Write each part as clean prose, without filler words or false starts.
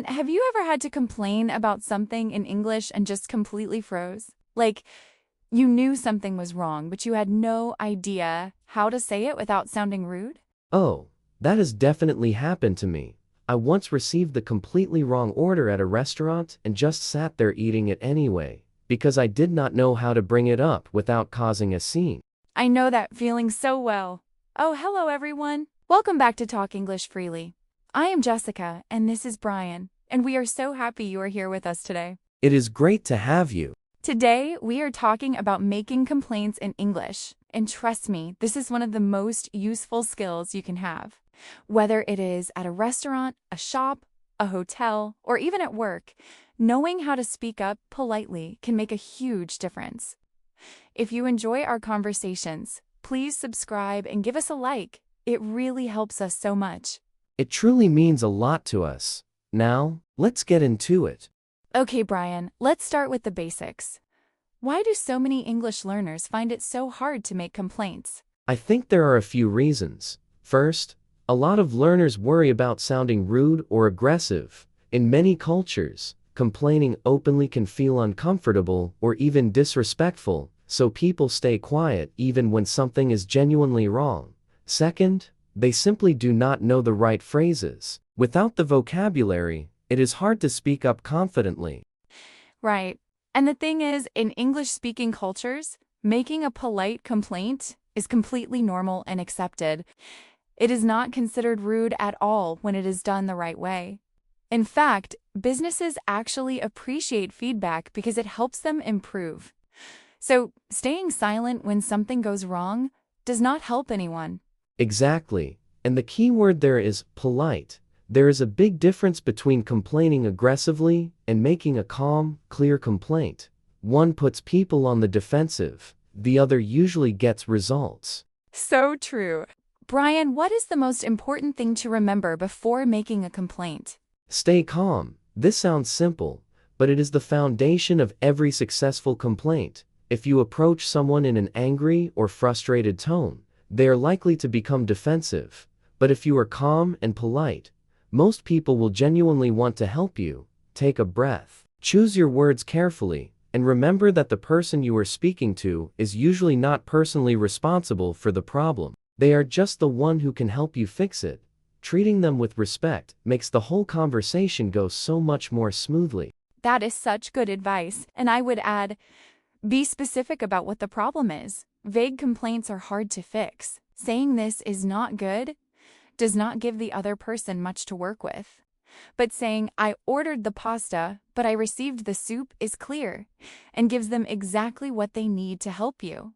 Brian, have you ever had to complain about something in English and just completely froze? Like, you knew something was wrong, but you had no idea how to say it without sounding rude? Oh, that has definitely happened to me. I once received the completely wrong order at a restaurant and just sat there eating it anyway, because I did not know how to bring it up without causing a scene. I know that feeling so well. Oh, hello, everyone. Welcome back to Talk English Freely. I am Jessica, and this is Brian, and we are so happy you are here with us today. It is great to have you. Today, we are talking about making complaints in English. And trust me, this is one of the most useful skills you can have. Whether it is at a restaurant, a shop, a hotel, or even at work, knowing how to speak up politely can make a huge difference. If you enjoy our conversations, please subscribe and give us a like. It really helps us so much. It truly means a lot to us. Now, let's get into it. Okay, Brian, let's start with the basics. Why do so many English learners find it so hard to make complaints? I think there are a few reasons. First, a lot of learners worry about sounding rude or aggressive. In many cultures, complaining openly can feel uncomfortable or even disrespectful, so people stay quiet even when something is genuinely wrong. Second, they simply do not know the right phrases. Without the vocabulary, it is hard to speak up confidently. Right. And the thing is, in English-speaking cultures, making a polite complaint is completely normal and accepted. It is not considered rude at all when it is done the right way. In fact, businesses actually appreciate feedback because it helps them improve. So, staying silent when something goes wrong does not help anyone. Exactly. And the key word there is polite. There is a big difference between complaining aggressively and making a calm, clear complaint. One puts people on the defensive, the other usually gets results. So true. Brian, what is the most important thing to remember before making a complaint? Stay calm. This sounds simple, but it is the foundation of every successful complaint. If you approach someone in an angry or frustrated tone, they are likely to become defensive. But if you are calm and polite, most people will genuinely want to help you. Take a breath. Choose your words carefully, and remember that the person you are speaking to is usually not personally responsible for the problem. They are just the one who can help you fix it. Treating them with respect makes the whole conversation go so much more smoothly. That is such good advice, and I would add, be specific about what the problem is. Vague complaints are hard to fix. Saying this is not good does not give the other person much to work with. But saying, I ordered the pasta, but I received the soup is clear and gives them exactly what they need to help you.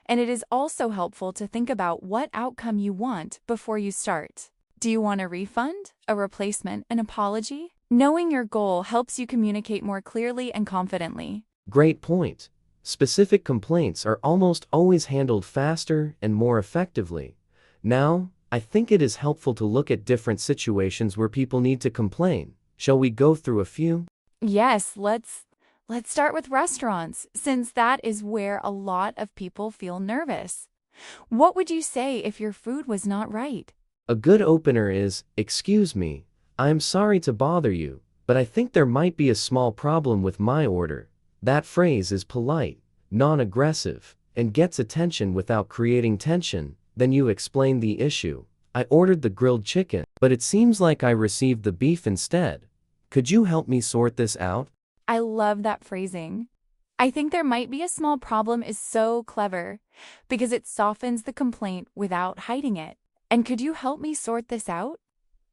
And it is also helpful to think about what outcome you want before you start. Do you want a refund, a replacement, an apology? Knowing your goal helps you communicate more clearly and confidently. Great point. Specific complaints are almost always handled faster and more effectively. Now, I think it is helpful to look at different situations where people need to complain. Shall we go through a few? Yes, let's start with restaurants, since that is where a lot of people feel nervous. What would you say if your food was not right? A good opener is, "Excuse me, I am sorry to bother you, but I think there might be a small problem with my order." That phrase is polite, non-aggressive, and gets attention without creating tension. Then you explain the issue. I ordered the grilled chicken, but it seems like I received the beef instead. Could you help me sort this out? I love that phrasing. I think there might be a small problem is so clever because it softens the complaint without hiding it. And could you help me sort this out?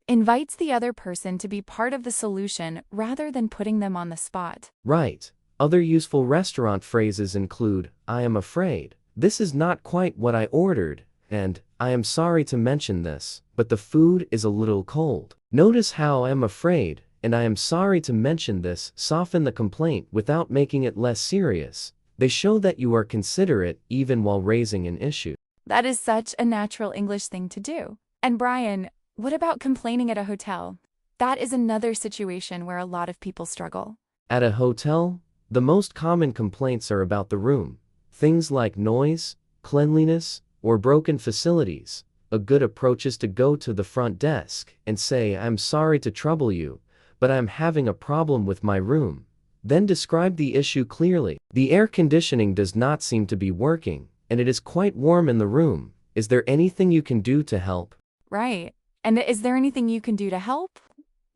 Invites the other person to be part of the solution rather than putting them on the spot. Right. Other useful restaurant phrases include, I am afraid. This is not quite what I ordered. And, I am sorry to mention this, but the food is a little cold. Notice how I am afraid, and I am sorry to mention this soften the complaint without making it less serious. They show that you are considerate even while raising an issue. That is such a natural English thing to do. And Brian, what about complaining at a hotel? That is another situation where a lot of people struggle. At a hotel, the most common complaints are about the room. Things like noise, cleanliness, or broken facilities. A good approach is to go to the front desk and say, I'm sorry to trouble you, but I am having a problem with my room. Then describe the issue clearly. The air conditioning does not seem to be working, and it is quite warm in the room. Is there anything you can do to help? Right. And is there anything you can do to help?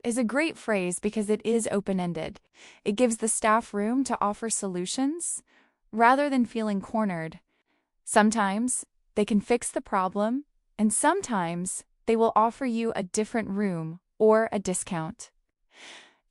Is a great phrase because it is open-ended. It gives the staff room to offer solutions rather than feeling cornered. Sometimes they can fix the problem, and sometimes they will offer you a different room or a discount.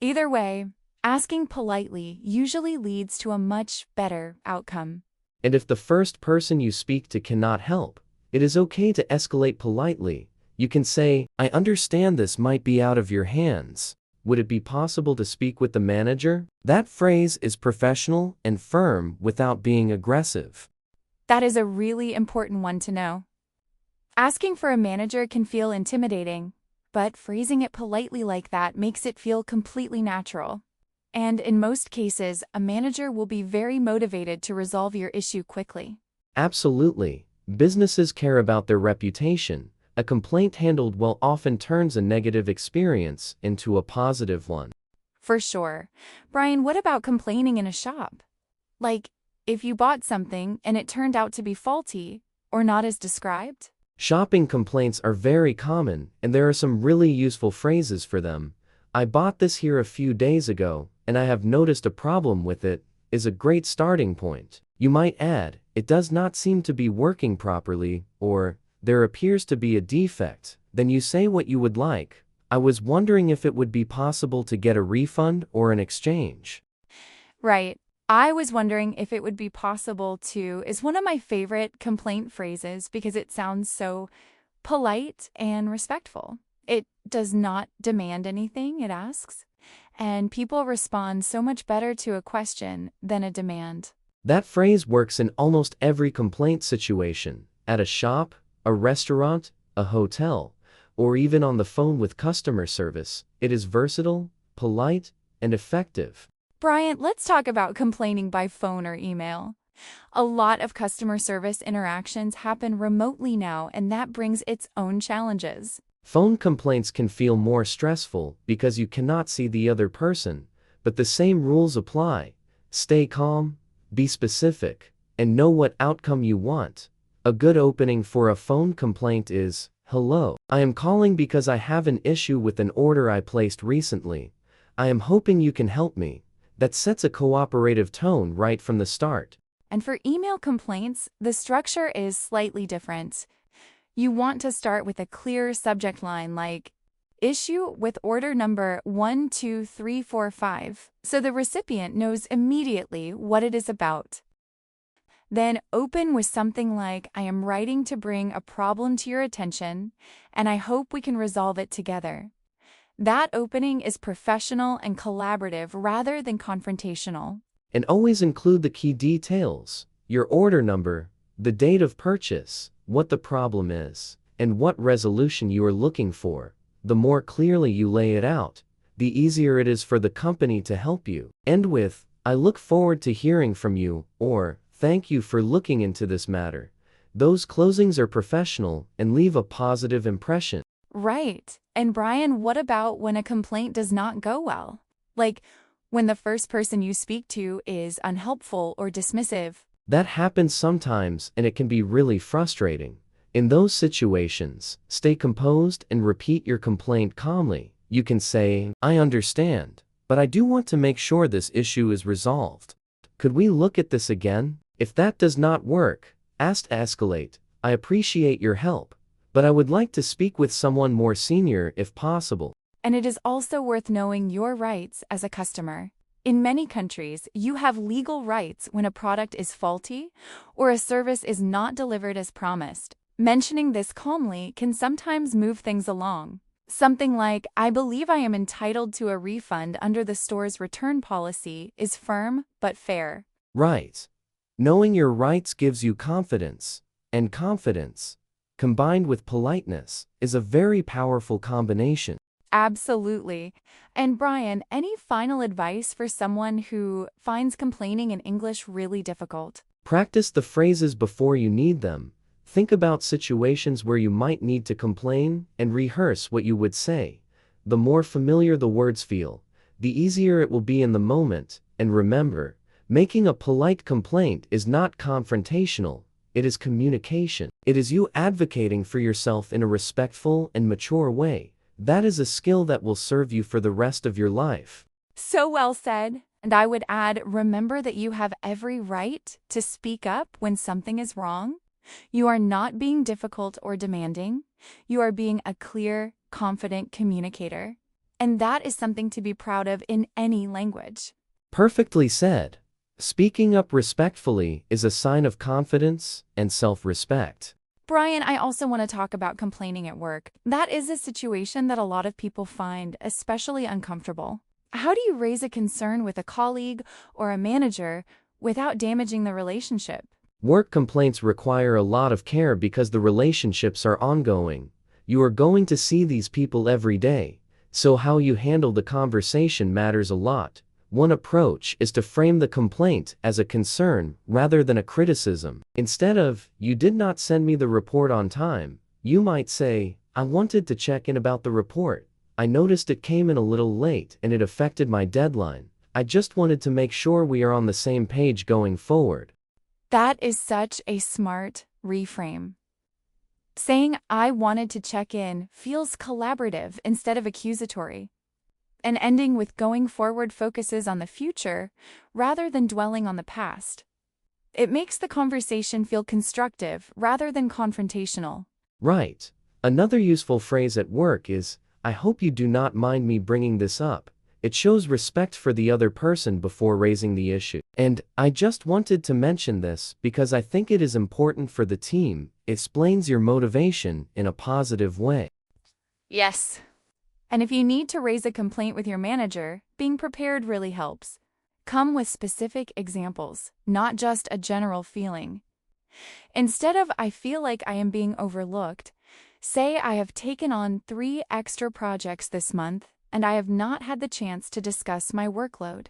Either way, asking politely usually leads to a much better outcome. And if the first person you speak to cannot help, it is okay to escalate politely. You can say, I understand this might be out of your hands. Would it be possible to speak with the manager? That phrase is professional and firm without being aggressive. That is a really important one to know. Asking for a manager can feel intimidating, but phrasing it politely like that makes it feel completely natural. And in most cases, a manager will be very motivated to resolve your issue quickly. Absolutely. Businesses care about their reputation. A complaint handled well often turns a negative experience into a positive one. For sure. Brian, what about complaining in a shop? Like, if you bought something and it turned out to be faulty or not as described? Shopping complaints are very common, and there are some really useful phrases for them. I bought this here a few days ago, and I have noticed a problem with it, is a great starting point. You might add, it does not seem to be working properly, or, there appears to be a defect. Then you say what you would like. I was wondering if it would be possible to get a refund or an exchange. Right. I was wondering if it would be possible to is one of my favorite complaint phrases because it sounds so polite and respectful. It does not demand anything, it asks, and people respond so much better to a question than a demand. That phrase works in almost every complaint situation, at a shop, a restaurant, a hotel, or even on the phone with customer service. It is versatile, polite, and effective. Brian, let's talk about complaining by phone or email. A lot of customer service interactions happen remotely now, and that brings its own challenges. Phone complaints can feel more stressful because you cannot see the other person, but the same rules apply. Stay calm, be specific, and know what outcome you want. A good opening for a phone complaint is, hello, I am calling because I have an issue with an order I placed recently. I am hoping you can help me. That sets a cooperative tone right from the start. And for email complaints, the structure is slightly different. You want to start with a clear subject line like, issue with order number 12345, so the recipient knows immediately what it is about. Then open with something like, I am writing to bring a problem to your attention, and I hope we can resolve it together. That opening is professional and collaborative rather than confrontational. And always include the key details, your order number, the date of purchase, what the problem is, and what resolution you are looking for. The more clearly you lay it out, the easier it is for the company to help you. End with, I look forward to hearing from you, or, thank you for looking into this matter. Those closings are professional and leave a positive impression. Right. And Brian, what about when a complaint does not go well? Like, when the first person you speak to is unhelpful or dismissive. That happens sometimes, and it can be really frustrating. In those situations, stay composed and repeat your complaint calmly. You can say, I understand, but I do want to make sure this issue is resolved. Could we look at this again? If that does not work, ask to escalate. I appreciate your help, but I would like to speak with someone more senior if possible. And it is also worth knowing your rights as a customer. In many countries, you have legal rights when a product is faulty or a service is not delivered as promised. Mentioning this calmly can sometimes move things along. Something like, I believe I am entitled to a refund under the store's return policy is firm but fair. Right. Knowing your rights gives you confidence, and confidence, combined with politeness, is a very powerful combination. Absolutely. And Brian, any final advice for someone who finds complaining in English really difficult? Practice the phrases before you need them. Think about situations where you might need to complain and rehearse what you would say. The more familiar the words feel, the easier it will be in the moment. And remember, making a polite complaint is not confrontational, it is communication. It is you advocating for yourself in a respectful and mature way. That is a skill that will serve you for the rest of your life. So well said. And I would add, remember that you have every right to speak up when something is wrong. You are not being difficult or demanding. You are being a clear, confident communicator. And that is something to be proud of in any language. Perfectly said. Speaking up respectfully is a sign of confidence and self-respect. Brian, I also want to talk about complaining at work. That is a situation that a lot of people find especially uncomfortable. How do you raise a concern with a colleague or a manager without damaging the relationship? Work complaints require a lot of care because the relationships are ongoing. You are going to see these people every day, so how you handle the conversation matters a lot. One approach is to frame the complaint as a concern rather than a criticism. Instead of, "You did not send me the report on time," you might say, "I wanted to check in about the report. I noticed it came in a little late and it affected my deadline. I just wanted to make sure we are on the same page going forward." That is such a smart reframe. Saying, "I wanted to check in," feels collaborative instead of accusatory. And ending with "going forward" focuses on the future rather than dwelling on the past. It makes the conversation feel constructive rather than confrontational. Right. Another useful phrase at work is, "I hope you do not mind me bringing this up." It shows respect for the other person before raising the issue. And, "I just wanted to mention this because I think it is important for the team," explains your motivation in a positive way. Yes. And if you need to raise a complaint with your manager, being prepared really helps. Come with specific examples, not just a general feeling. Instead of "I feel like I am being overlooked," say "I have taken on 3 extra projects this month and I have not had the chance to discuss my workload.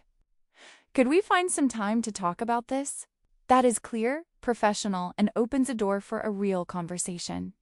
Could we find some time to talk about this?" That is clear, professional, and opens a door for a real conversation.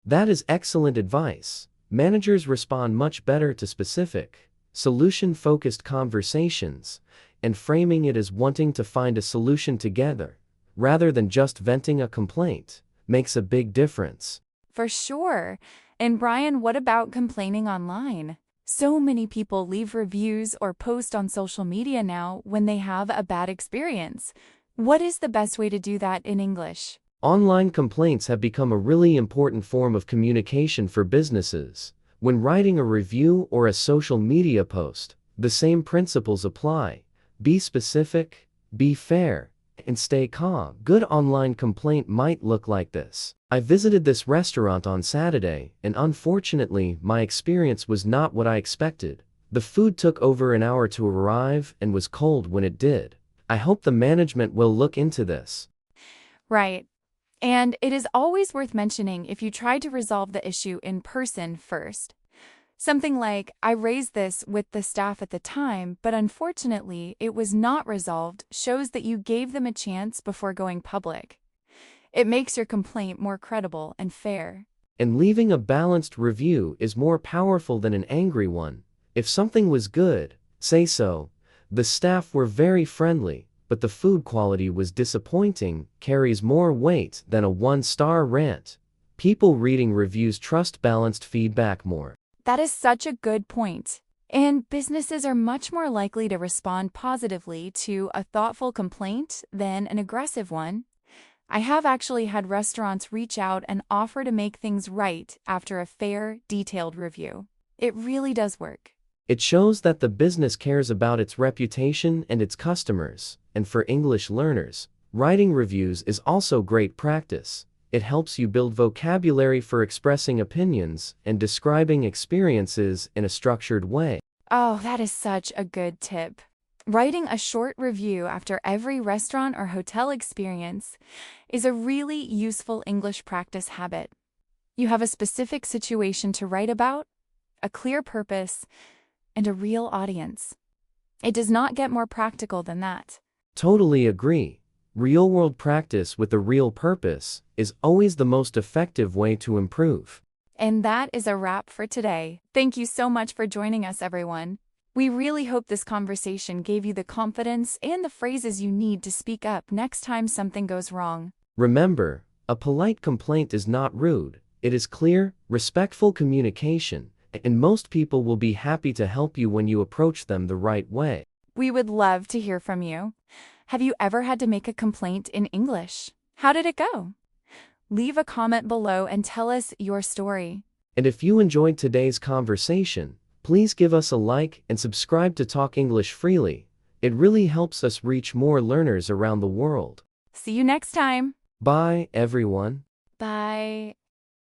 That is excellent advice. Managers respond much better to specific, solution-focused conversations, and framing it as wanting to find a solution together, rather than just venting a complaint, makes a big difference. For sure. And Brian, what about complaining online? So many people leave reviews or post on social media now when they have a bad experience. What is the best way to do that in English? Online complaints have become a really important form of communication for businesses. When writing a review or a social media post, the same principles apply. Be specific, be fair, and stay calm. Good online complaint might look like this: "I visited this restaurant on Saturday, and unfortunately, my experience was not what I expected. The food took over an hour to arrive and was cold when it did. I hope the management will look into this." Right. And it is always worth mentioning if you try to resolve the issue in person first. Something like, "I raised this with the staff at the time, but unfortunately it was not resolved," shows that you gave them a chance before going public. It makes your complaint more credible and fair. And leaving a balanced review is more powerful than an angry one. If something was good, say so. "The staff were very friendly, but the food quality was disappointing," carries more weight than a one-star rant. People reading reviews trust balanced feedback more. That is such a good point. And businesses are much more likely to respond positively to a thoughtful complaint than an aggressive one. I have actually had restaurants reach out and offer to make things right after a fair, detailed review. It really does work. It shows that the business cares about its reputation and its customers. And for English learners, writing reviews is also great practice. It helps you build vocabulary for expressing opinions and describing experiences in a structured way. Oh, that is such a good tip. Writing a short review after every restaurant or hotel experience is a really useful English practice habit. You have a specific situation to write about, a clear purpose, and a real audience. It does not get more practical than that. Totally agree. Real-world practice with a real purpose is always the most effective way to improve. And that is a wrap for today. Thank you so much for joining us, everyone. We really hope this conversation gave you the confidence and the phrases you need to speak up next time something goes wrong. Remember, a polite complaint is not rude, it is clear, respectful communication, and most people will be happy to help you when you approach them the right way. We would love to hear from you. Have you ever had to make a complaint in English? How did it go? Leave a comment below and tell us your story. And if you enjoyed today's conversation, please give us a like and subscribe to Talk English Freely. It really helps us reach more learners around the world. See you next time. Bye, everyone. Bye.